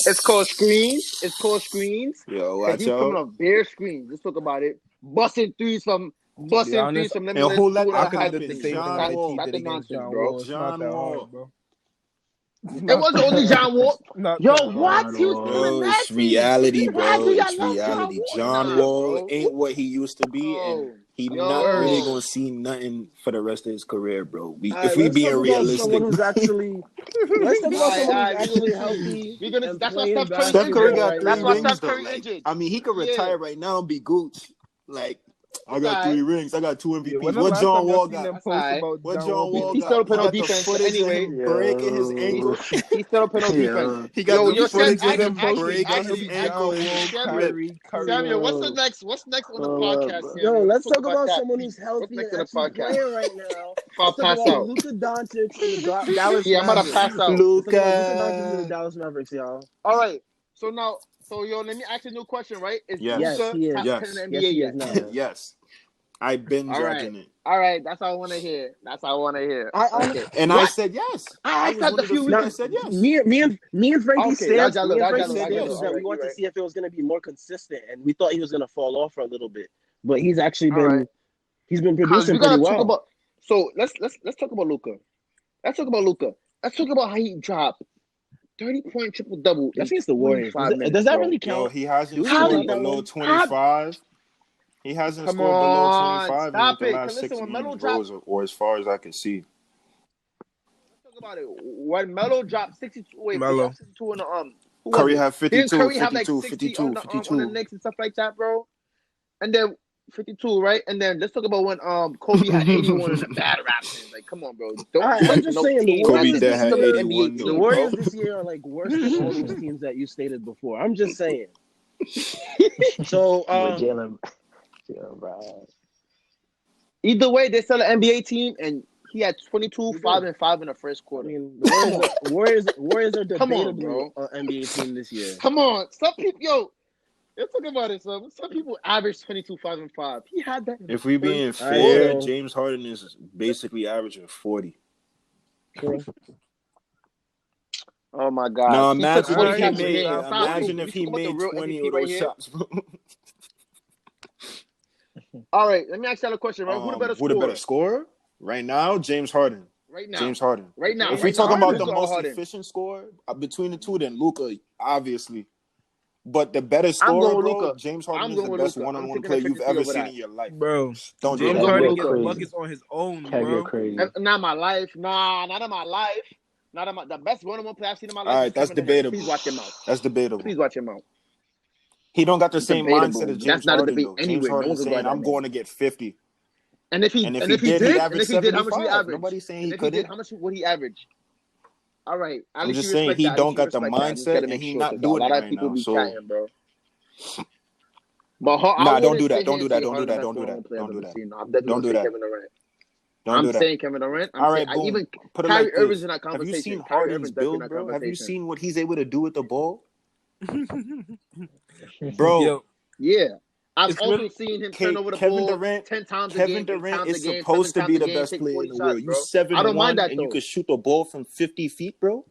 it's called screens. It's called screens. Yo, Cause watch he's coming out. off bare screens. Let's talk about it. Busting threes from honest, them. And who let I that could have did happen? the same thing John IT Wall. did the against nonsense, John bro. Wall. It's John not that Wall. hard, bro. It wasn't only John Wall. Yo, what? He was Bro, killing it's that reality, team. Why bro. do y'all It's love reality. John Nah, Wall bro. ain't what he used to be, and he not really gonna see nothing for the rest of his career, bro. If we being realistic, someone who's actually let's talk about someone who's actually healthy. That's why Steph Curry Steph Curry got injured. 3 That's why rings Steph though. Curry Like, injured. I mean, he could retire right now and be Gooch. Like, I got 3 rings. I got 2 MVPs. What John Wall got? What John Wall He got? still put He on got the defense footage of anyway. him breaking his ankle. He still put on defense. He got the footage of him actually, breaking his ankle and his grip. Samuel, what's next on the podcast? Yo, Samuel? let's talk about about that. someone who's healthy and actually playing right now. I'll Let's talk pass about out. Luka Doncic and the Dallas Yeah, I'm about to Mavericks. pass out. Luka Doncic and the Dallas Mavericks, y'all. All right. So yo, let me ask you a new question, right? Is Yes. Luka He is. top 10 in the NBA yet? Yes. I've been judging it. All right, that's all I want to hear. And I said yes. I was one of the few now, that said yes. Me and Frankie said jealous. that we wanted to see if it was going to be more consistent, and we thought he was going to fall off for a little bit, but he's actually been he's been producing pretty well. So let's talk about Luka. Let's talk about how he dropped 30-point triple-double. That's against the Warriors. Does that really count? Yo, he hasn't scored below 25. He hasn't scored below 25 in like the last 6 games, bro, or as far as I can see. Let's talk about it. When Melo dropped 62, Melo. 62 in the Curry had 52, Curry have 52, 60 52, on the, 52. on the Knicks and stuff like that, bro. And then 52, right? And then let's talk about when Kobe had 81 in the bad raps. Like, come on, bro. I'm just saying the Warriors Kobe had 81. The Warriors this year are like worse than all those teams that you stated before. I'm just saying. So, Jalen, either way, they're still an NBA team, and he had 22, 5 and 5 in the first quarter. I mean, the Warriors are Come on, debatably bro. an NBA team this year. Come on, some people, yo. Let's talk about it. Some people average 22, 5, and 5. He had that. If we being All right, fair, so- James Harden is basically averaging 40. True. Oh my God! Now He took imagine 40 if he shots a made game. imagine if We he talk about the made real 20 MVP of right those here. shots. All right, let me ask you a question. Right, who the better Who the better scorer? scorer? Right now, James Harden. Right now. James Harden. Right now. If Right we talk now. about the Luka or most Harden? efficient scorer between the two, then Luka, obviously. But the better I'm scorer, going with bro, Luka. James Harden I'm is going the with best Luka. I'm one-on-one taking player you've efficiency ever over seen that. in your life. Bro, Don't do James that. Harden Go get crazy. buckets on his own, Kev, bro. you're crazy. Not my life. Nah, not in my life. Not in my. The best one-on-one player I've seen in my life. All right, is that's Kevin Durant. debatable. Please watch him out. That's debatable. Please watch him out. He don't got the same Debatable. mindset as That's James not a Harden, debate though. James anyway. No Harden one can saying, guard that I'm man. going to get 50. And if he And if and he if he did, did, he'd and average if he did, how much would he 75. average? Nobody's saying And he if he did, couldn't. how much would he average? All right, at I'm least just you saying respect he that. At don't least you got the respect that. I just mindset gotta and make he sure not because a doing lot it of right people now. be So chatting, bro. But I nah, don't wouldn't do that. sit Don't here do and that. say Don't do Harden the that. best Don't do that. one-on-one player I've Don't do ever that. seen. No, I'm definitely Don't gonna do say that. Kevin Durant. Don't do I'm that. saying Kevin Durant. All right, I boom. even Put it Kyrie like Irving's this. in that Have you conversation. seen Kyrie Harden's Irving's definitely in build, that bro? Have you conversation. seen what he's able to do with the ball? Bro, Yo, Yeah. I've it's also really seen him turn over the Kevin ball Durant 10 times a Kevin game, 8 Durant times a is game, 7 supposed to times be a the game, best take player 40 in the shots, world. You bro. I don't 7'1" mind that and you though. could shoot the ball from 50 feet, bro.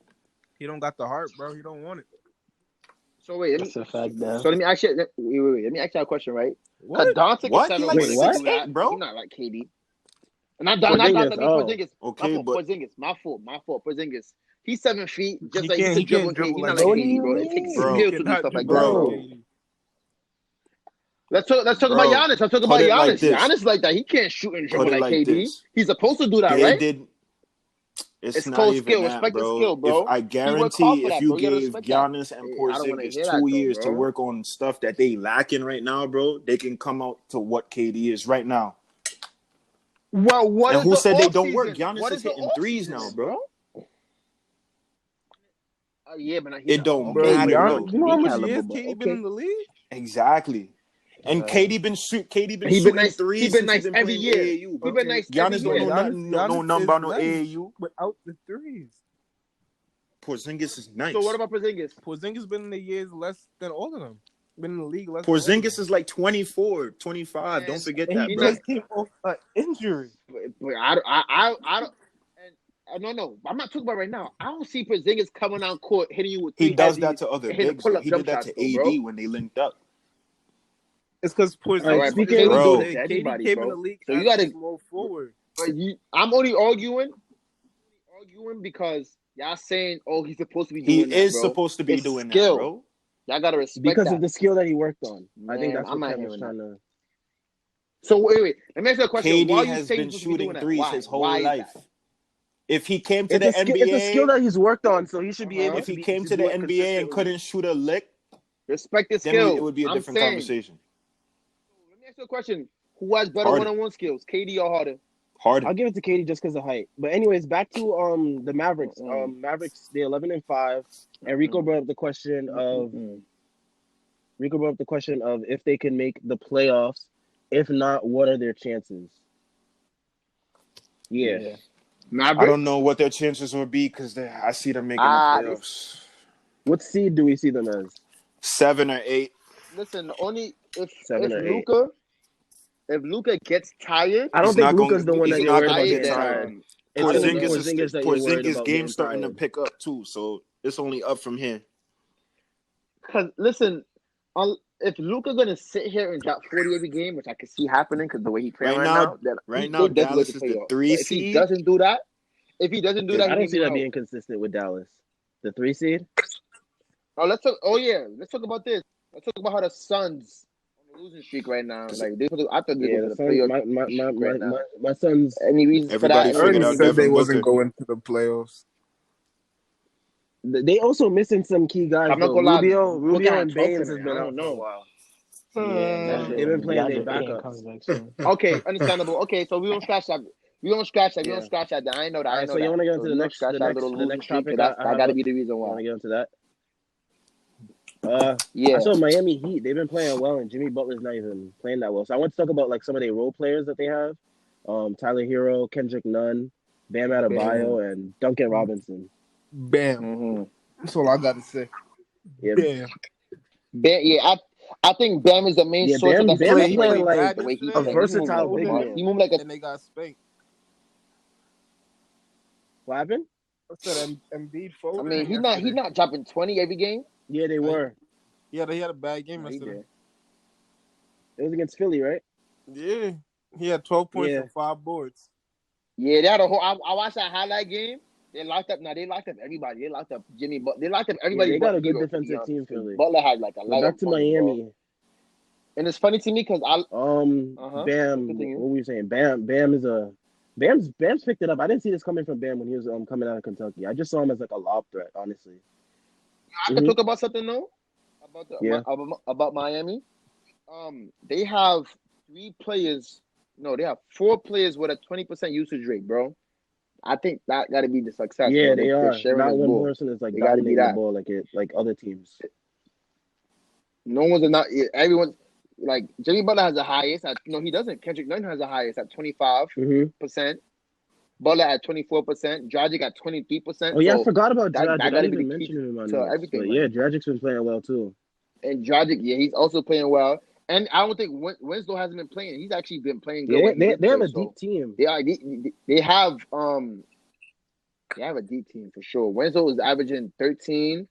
he don't got the heart, bro. He don't want it. So wait, That's a fact, Dev. let me ask you. Wait. Let me ask you a question, right? What? Doncic is What? He 7'1", like Wait, he can what? do that. 6'8", bro. He's not like KD. Not Porzingis, I mean oh. Porzingis. Okay, but Porzingis. My fault. Porzingis. He's 7 feet, just He like he can't. can He dribble. can't dribble He's like not like What do KD, you bro. It takes mean? bro, skill to do Cannot stuff like dribble that, like bro, bro. KD. Let's talk bro. about Giannis. Let's talk about Put it like Giannis. this. Giannis like that. He can't shoot and Put dribble it like like KD. this. He's supposed to do that, They right? did. It's not called even skill. that, Respect the bro. skill, bro. I He worked hard guarantee for if that, you bro. You gotta gave respect that. Giannis and Hey, I don't want to Porzingis hear that 2 though, years to bro. work on stuff that they lacking right now, bro, they can come out to what KD is right now. Well, what And is who the said they off don't work? season? Giannis What is is the hitting off threes season, now, then, bro. Yeah, but It don't Bro, okay, matter, yeah, Giannis, though. you know how much caliber, years but KD been in the league? Exactly. And KD been He been shooting nice. threes He been since he's nice been every playing year. AAU, bro. He been nice every Giannis don't year. know nothing, no Giannis number is no nice AAU. without the threes. Porzingis is nice. So what about Porzingis? Porzingis been in the years less than all of them. Been in the league less than all of them. Porzingis is like 24, 25. Don't forget And that, he bro. just came off an injury. But I don't. No, I'm not talking about right now. I don't see Porzingis coming on court hitting you with He three does heavies that to other and hitting bigs, though. pull-up He jump did that shots, to though, bro. AD when they linked up. It's because All right, Porzingis. speaking- They don't do Bro. this to anybody, KD came bro. in the league So you as gotta. a small forward. But I'm only arguing because y'all saying, oh, he's supposed to be He doing that, is bro. supposed to be It's doing skill. that, bro. Y'all gotta respect because that. of the skill that he worked on. I think Man, that's I'm what not Kevin's hearing trying to. So wait. Let me ask you a question. Why KD are you has saying been he's supposed to be doing shooting that? threes Why? his whole Why is life. that? If he came to It's the a, it's a skill NBA, that he's worked on, so he should be able Uh-huh. if to he be came to the do it NBA and consistently. couldn't shoot a lick, Respect the then skill. it would be a I'm different saying. conversation. Let me ask you a question. Who has better Harden. one-on-one skills, KD or Harden? Harden. I'll give it to Katie just because of height. But anyways, back to the Mavericks. Mavericks, they're 11-5, and Rico brought up the question of if they can make the playoffs. If not, what are their chances? Yeah. Mavericks? I don't know what their chances would be because I see them making the playoffs. What seed do we see them as? 7 or 8. Listen, only if 7 or 8. Luka gets tired. I don't He's think not Luka's gonna- the one he's that you're not worried gonna about get getting tired. tired. It's gonna be Porzingis that you're worried Porzingis' about game getting starting to tired. pick up too, so it's only up from here. Because listen, if Luka gonna sit here and drop 40 every game, which I can see happening because the way he playing Right right now, then right they now, definitely Dallas go to is the playoffs. 3 But if he seed. doesn't do that, I he don't need see more that being help. consistent with Dallas. The 3 seed? Let's talk. Oh yeah, let's talk about this. Let's talk about how the Suns on the losing streak right now. Like I thought they Yeah, go to the the Suns. playoffs right now. My Suns. Any reasons for Everybody that? I figured already out said they Devin wasn't Booker. going to the playoffs. They also missing some key guys I'm not though. gonna lie. Rubio Booker had and 12 Baines tonight. has been I out don't for a know. while. Yeah, They've been playing their DeAndre Ayton comes backups. back soon. Okay, understandable. Okay, so we don't scratch that. We don't scratch that. I ain't know that. All right, so you want to get into the next topic? That got to be the reason I want why. to get into that. Yeah. I saw Miami Heat. They've been playing well, and Jimmy Butler's not even playing that well. So I want to talk about like some of their role players that they have. Tyler Hero, Kendrick Nunn, Bam Adebayo, and Duncan Robinson. Bam. That's all I got to say. Yeah. Bam. Yeah, I think Bam is the main Yeah, source of that Bam is He playing played like bad the way he a yesterday, plays. He and moves versatile like big He man. moves like a. they got spanked. What happened? I said Embiid I folded mean, him he's yesterday. not dropping 20 every game. Yeah, they Like, were. he had a bad game No, he yesterday. did. It was against Philly, right? Yeah, he had 12 points Yeah. and 5 boards. Yeah, they had a whole. I watched that highlight game. They locked up. Now they locked up everybody. They locked up Jimmy, but they locked up Yeah, everybody they but got a good Hero. To be defensive honest, team, 'cause Philly. Butler had like But back 11 to points, bro. Miami. And it's funny to me because Bam. continue. What were you saying? Bam's picked it up. I didn't see this coming from Bam when he was coming out of Kentucky. I just saw him as like a lob threat, honestly. I can talk about something though about Yeah. about Miami. They have 3 players. No, they have 4 players with a 20% usage rate, bro. I think that got to be the success. Yeah, bro. they They're are. sharing Not this one ball. person is like They gotta be dominating the that. ball like other teams. No one's not. Everyone like Jimmy Butler has the highest. No, he doesn't. Kendrick Nunn has the highest at 25%. Mm-hmm. Butler at 24%. Dragic at 23%. Oh yeah, I So forgot about that Dragic. I got to didn't be even the key mention him on to this. everything. But Like. yeah, Dragic's been playing well too. And Dragic, yeah, he's also playing well. And I don't think Winslow hasn't been playing. He's actually been playing good. Yeah, When he did they have play, a deep team. They have a deep team for sure. Winslow is averaging 13,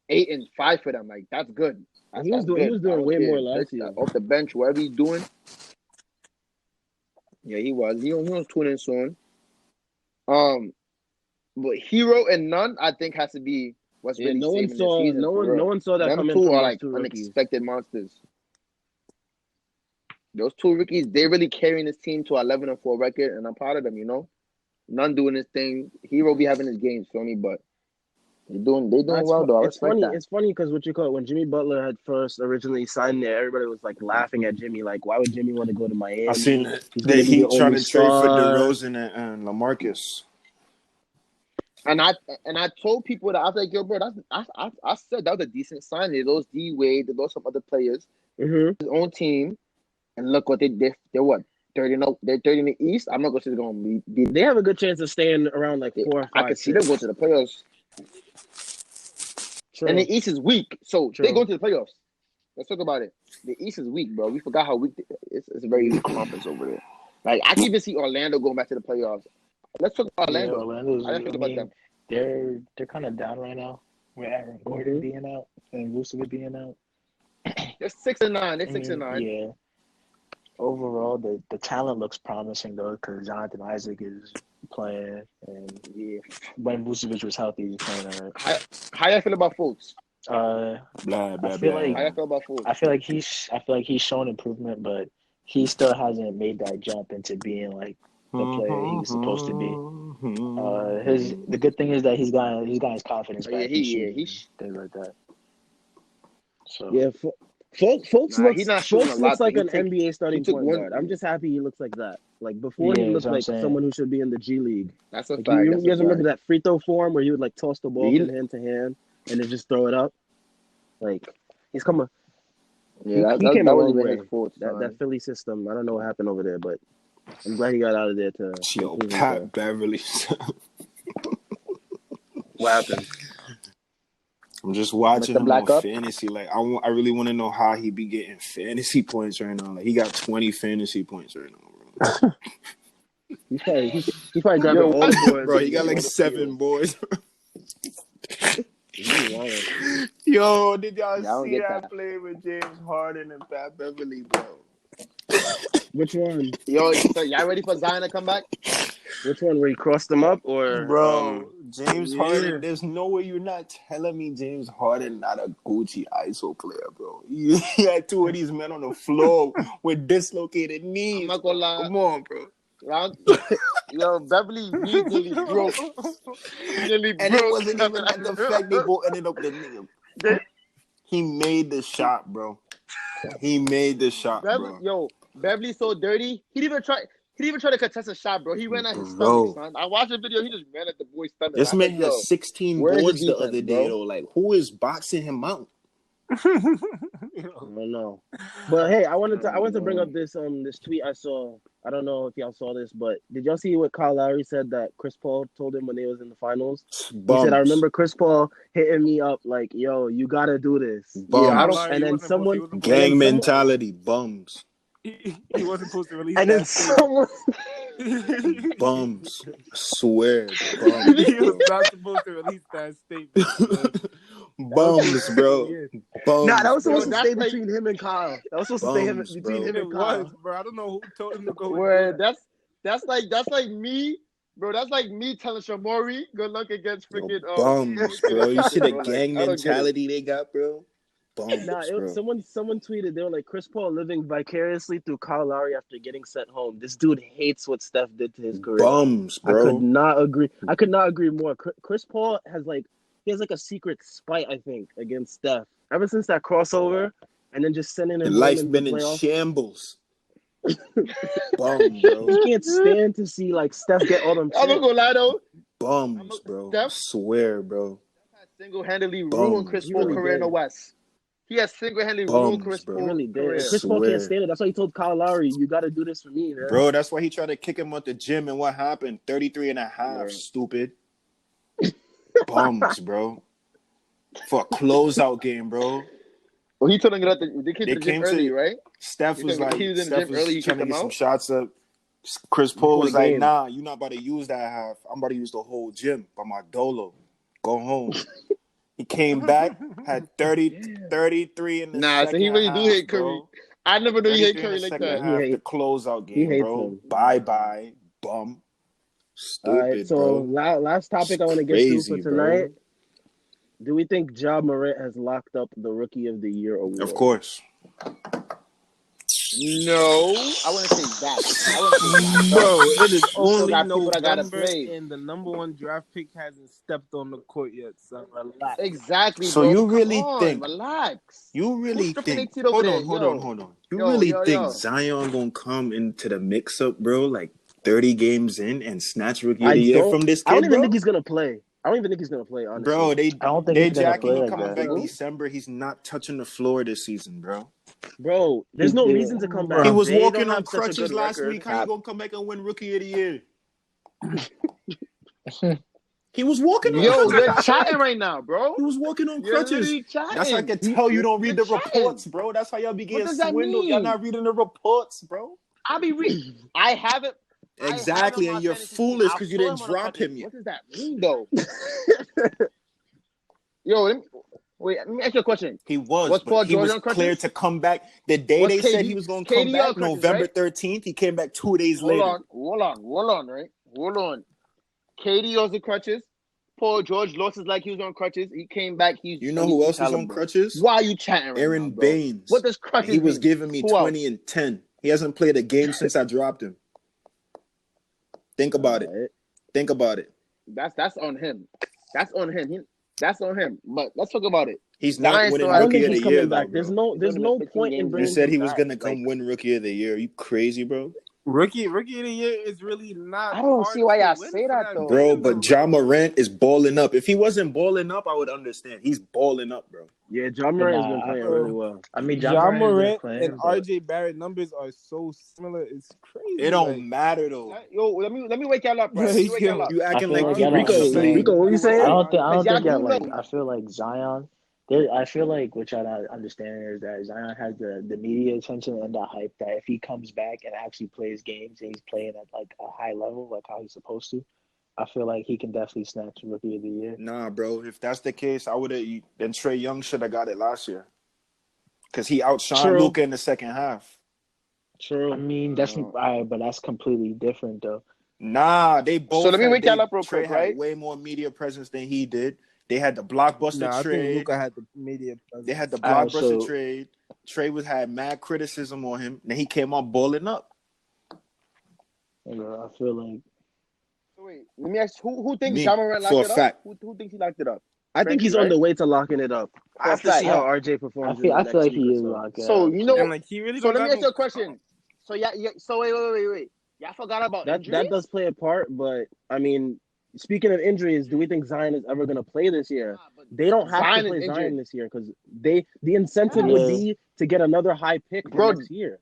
8 and 5 for them. Like that's good. He was doing way more last year. Off the bench, whatever he's doing. Yeah, he was. He was tuning soon. But Hero and Nunn, I think, has to be what's really saving this season. No one saw that Them coming two from are those like 2 rookies. unexpected monsters. Those 2 rookies, they're really carrying this team to 11-4 record, and I'm proud of them. Nunn doing his thing. Hero be having his games, feel me, but they're doing well though. It's funny because when Jimmy Butler had first originally signed there, everybody was like laughing at Jimmy. Like, why would Jimmy want to go to Miami? I seen the Heat trying to trade for star. DeRozan and LaMarcus. And I told people that I was like, yo, bro, I said that was a decent sign. They lost D Wade, they lost some other players, his own team, and look what they're what 30. No, they're 30 in the East. I'm not gonna say they're gonna be. They have a good chance of staying around like 4 or 5. I could see them go to the playoffs. True. And the East is weak, so True. they go to the playoffs. Let's talk about it. The East is weak, bro. We forgot how weak it's a very weak conference over there. Like I can even see Orlando going back to the playoffs. Let's talk about Orlando. Yeah, Orlando's. How do you feel about them? They're kind of down right now with Aaron Gordon being out and Vucevic being out. They're 6-9. They're 6-9. Yeah. Overall, the talent looks promising though because Jonathan Isaac is playing, and when Vucevic was healthy, he was playing all right. How you feel about Fultz? Blah blah I feel blah. like How you feel about Fultz? I feel like he's shown improvement, but he still hasn't made that jump into being like the player he's supposed to be. The good thing is that he's got his confidence back. He's things like that. So yeah, Fultz looks like an NBA NBA starting point guard. I'm just happy he looks like that. Like before, he looked like someone who should be in the G League. That's a like fact. You guys remember that free throw form where he would like toss the ball from hand to hand and then just throw it up? Like he's coming. Yeah, he came that a was long way. Fultz, that Philly system. I don't know what happened over there, but I'm glad he got out of there to. Yo, Pat Beverly. What happened? I'm just watching him on fantasy. Like I really want to know how he be getting fantasy points right now. Like he got 20 fantasy points right now, bro. He's probably grabbing all the boys. Bro, he got like 7 boys. Yo, did y'all see that play with James Harden and Pat Beverly, bro? Which one? Yo, so y'all ready for Zion to come back? Which one? Where he crossed them up, or bro? James Harden. There's no way you're not telling me James Harden not a Gucci ISO player, bro. He had 2 of these men on the floor with dislocated knees. I'm not gonna lie. Come on, bro. Yo, Beverly nearly broke. And it wasn't even at the fact they both ended up the nigga. He made the shot, bro. He made the shot, bro. Yo, Beverly's so dirty. He didn't even try to contest a shot, bro. He ran at his stomach, son. I watched the video. He just ran at the boy's stomach. This man had 16 boards the other day, though. Like, who is boxing him out? I don't know. But hey, I wanted to bring up this tweet I saw. I don't know if y'all saw this, but did y'all see what Kyle Lowry said that Chris Paul told him when they was in the finals? He said, "I remember Chris Paul hitting me up like, yo, you gotta do this." Yeah, I don't. Lowry, And then someone gang mentality bums. He wasn't supposed to release and that then someone Bums. I swear, bums. he was not supposed to release that statement. Bums, bro. Bums, Nah, that was supposed Bro, to that's stay like- between him and Kyle. That was supposed to stay Bums, between bro. him It and Kyle. was, bro. I don't know who told him to go. Where and do that. that's like me, bro. That's like me telling Shamori good luck against Yo, freaking bums, bro. You see the bro, gang like, I don't get it. mentality they got, bro? Bums, Nah, bro. someone tweeted they were like Chris Paul living vicariously through Kyle Lowry after getting sent home. This dude hates what Steph did to his career. Bums, I could bro. not agree. I could not agree more. Chris Paul has like a secret spite, I think, against Steph. Ever since that crossover, and then just sending him And home life in the been in playoffs. shambles. Bum, bro. He can't stand to see like Steph get all them I'm not chips. gonna lie though. Bums, bro. I Steph swear, bro. has single-handedly Bums, ruined Chris He Paul's really career in the did. West. He has single-handedly Bums, ruined Chris bro. He Paul's really did. career. And Chris Paul can't Swear. stand it. That's why he told Kyle Lowry, "You got to do this for me, man." Bro, that's why he tried to kick him out the gym. And what happened? 33 and a half, Yeah. stupid. Bums, bro. For a closeout game, bro. Well, he told him to get out they came They to the gym came to- early, right? Steph You was think like, he was in the Steph gym early, you was trying kicked to him get some out? shots up. Chris Paul Before was the like, game. nah, you're not about to use that half. I'm about to use the whole gym by my dolo. Go home. He came back, had 33 in the Nah, so second he really half, do hate bro. Curry. I never knew he hated 33 in Curry the like second that. He half, hate- the closeout he game, hates bro. him. Bye-bye, bum. All right, Stupid, so bro. last topic I want to get to for Crazy, bro. tonight. Do we think Ja Morant has locked up the Rookie of the Year award? Of course. No, I wouldn't say that. I wouldn't say that. Bro, it is still only got people that gotta November, play. and the number one draft pick hasn't stepped on the court yet. So relax. Exactly, So bro. you Come really on, think- relax. You really stripping think? their teeth over Hold there? on, hold Yo. on. You Yo, really yo, think yo. Zion gonna come into the mix-up, bro? Like 30 games in and snatch Rookie of I the Year don't- from this I don't kid, even bro? think he's gonna play. Honestly. Bro, they I don't think they he's gonna jacking play him like coming that. back Bro. December. He's not touching the floor this season, bro. Bro, there's no reason to come back. He was They walking don't on have such a crutches good last record. week. How you gonna come back and win Rookie of the Year? He was walking on Yo, crutches. you're last chatting week. right now, bro. He was walking on You're crutches. literally chatting. That's how I can tell you don't read the You're chatting. reports, bro. That's how y'all be getting does that swindled. Y'all mean? not reading the reports, bro. I be reading. I haven't. Exactly, and you're foolish because you didn't drop him yet. What does that mean, though? Yo, let me ask you a question. He was, Was Paul but he George was on crutches? cleared to come back. The day Was they said KD he was going to come KD back, on crutches, November right? 13th, he came back 2 days Hold later. on, right? Hold on. KD was on crutches. Paul George lost his leg. He was on crutches. He came back. He's You know who else was on caliber. crutches? Why are you chatting right Aaron now, bro? Baines. What does crutches He was mean? giving me Who 20 else? and 10. He hasn't played a game since I dropped him. Think about it. Alright. Think about it. That's on him. That's on him. That's on him. But let's talk about it. He's not Zion winning still I don't Rookie think of he's the Year, coming though, back. There's bro. no He's point in only bringing You said he him was back. going to come win Rookie of the Year. Are you crazy, bro? Rookie of the Year is really not. I don't hard see why to y'all win say for that, though. Bro, man, but Ja Morant is balling up. If he wasn't balling up, I would understand. He's balling up, bro. Yeah, Ja Morant has been Nah, playing bro. really well. I mean, Ja Morant Morant playing, and but RJ Barrett numbers are so similar. It's crazy. It don't like, matter, though. Yo, let me wake y'all up, right? Let me wake y'all up. You acting feel like like you y'all don't Rico, understand. Rico, what you saying? I don't Y'all think do that like. know. I feel like Zion. I feel like what y'all not understanding is that Zion has the media attention and the hype that if he comes back and actually plays games and he's playing at like a high level, like how he's supposed to, I feel like he can definitely snatch Rookie of the Year. Nah, bro. If that's the case, I would have. Then Trey Young should have got it last year, because he outshined True. Luka in the second half. True. I mean, that's but that's completely different though. Nah, they both. So let me wake y'all up real Trey quick, had right? way more media presence than he did. They had the blockbuster Nah, I think trade. Luka had the media. They had the Alright, blockbuster so- trade. Trey had mad criticism on him. Then he came up balling up. I feel like So wait, let me ask who thinks Me, Ja Morant for locked a it fact. up? Who thinks he locked it up? I think he's on the way to locking it up. I have to see how RJ performs. I feel like next he week or is so. locked So up. you know. And like he really So don't let me got ask you no a question. So yeah. So wait. Y'all forgot about That injuries? does play a part, but I mean, speaking of injuries, do we think Zion is ever going to play this year? They don't have Zion to is play Zion injured. this year because the incentive would be to get another high pick for Bro. next year.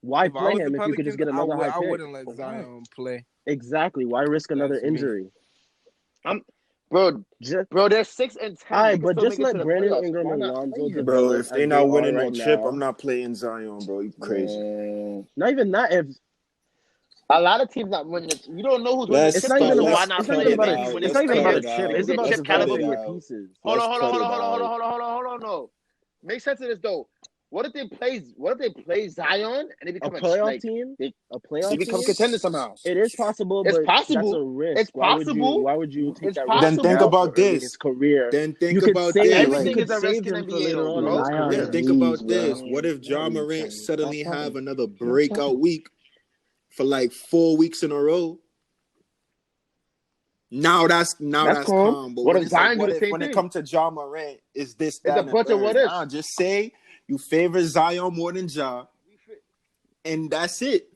Why If I play was the him if you could just Pelicans, get another high I pick? wouldn't let Zion play. Exactly. Why risk another That's me. injury? Bro, they're 6 and 10. All right, They can but still just make it to let the Brandon playoffs. Ingram Why and not Lonzo play him? Bro, develop if as they they not are winning right no chip, now. I'm not playing Zion, bro. You crazy. Man. Not even that. If A lot of teams not winning. You don't know who's winning the it's chip. not even So about why not it's not play even him about if he's a, winning it's the not even about a players? chip. If It's he's a about chip caliber. developing your pieces. Hold on. Make sense of this though. What if they play Zion and they A become playoff team, they become team. contenders somehow? It is possible, It's but that's possible. a risk. It's possible. Why would you take It's that risk Then think possible. now so about early in this. his career? Then think You could about save this. you Everything could is a risk save in him for NBA later though, on in bro. his Zion Then career. think needs, about bro. this. What if Ja What are you Morant saying? suddenly Stop have talking. another breakout week for like 4 weeks in a row? Now that's That's calm. calm. But What when if it's like, Zion do what the if same when it thing? comes to Ja Morant, is this, It's that, a and the bunch of third? what ifs. Nah, just say you favor Zion more than Ja, and that's it.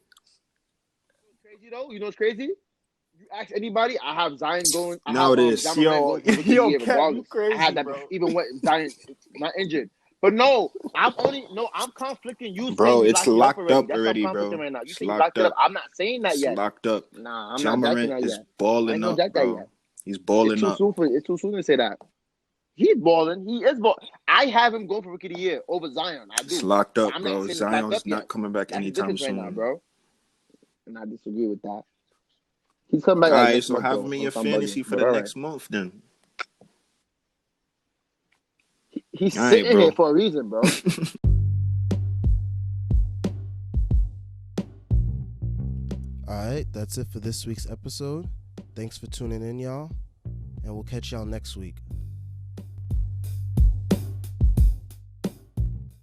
Crazy though. You know what's crazy? You ask anybody, I have Zion going. I Now have this, John Morant yo, going for rookie of the year Kev, you regardless. I crazy, had that bro. even when Zion not injured. But no, I'm conflicting. You Bro, saying you it's locked it up locked already. up That's what I'm already, conflicting bro. right now. You It's say you locked locked it up. up. I'm not saying that It's yet. locked up. Nah, I'm Ja not jacking Morant that is yet. I balling ain't gonna up, jack that bro. yet. He's It's balling too up. soon it's too soon to say that. He's balling. He is balling. I have him going for rookie of the year over Zion. I It's do. locked But up, I'm not bro. saying it's locked up Zion's yet. not coming back That's the anytime difference right now, soon. bro. And I disagree with that. He's coming back All like right, next so month have though, him in or your somebody. fantasy for But the all right. next month, then. He's All right, sitting bro. here for a reason, bro. Alright, that's it for this week's episode. Thanks for tuning in, y'all. And we'll catch y'all next week.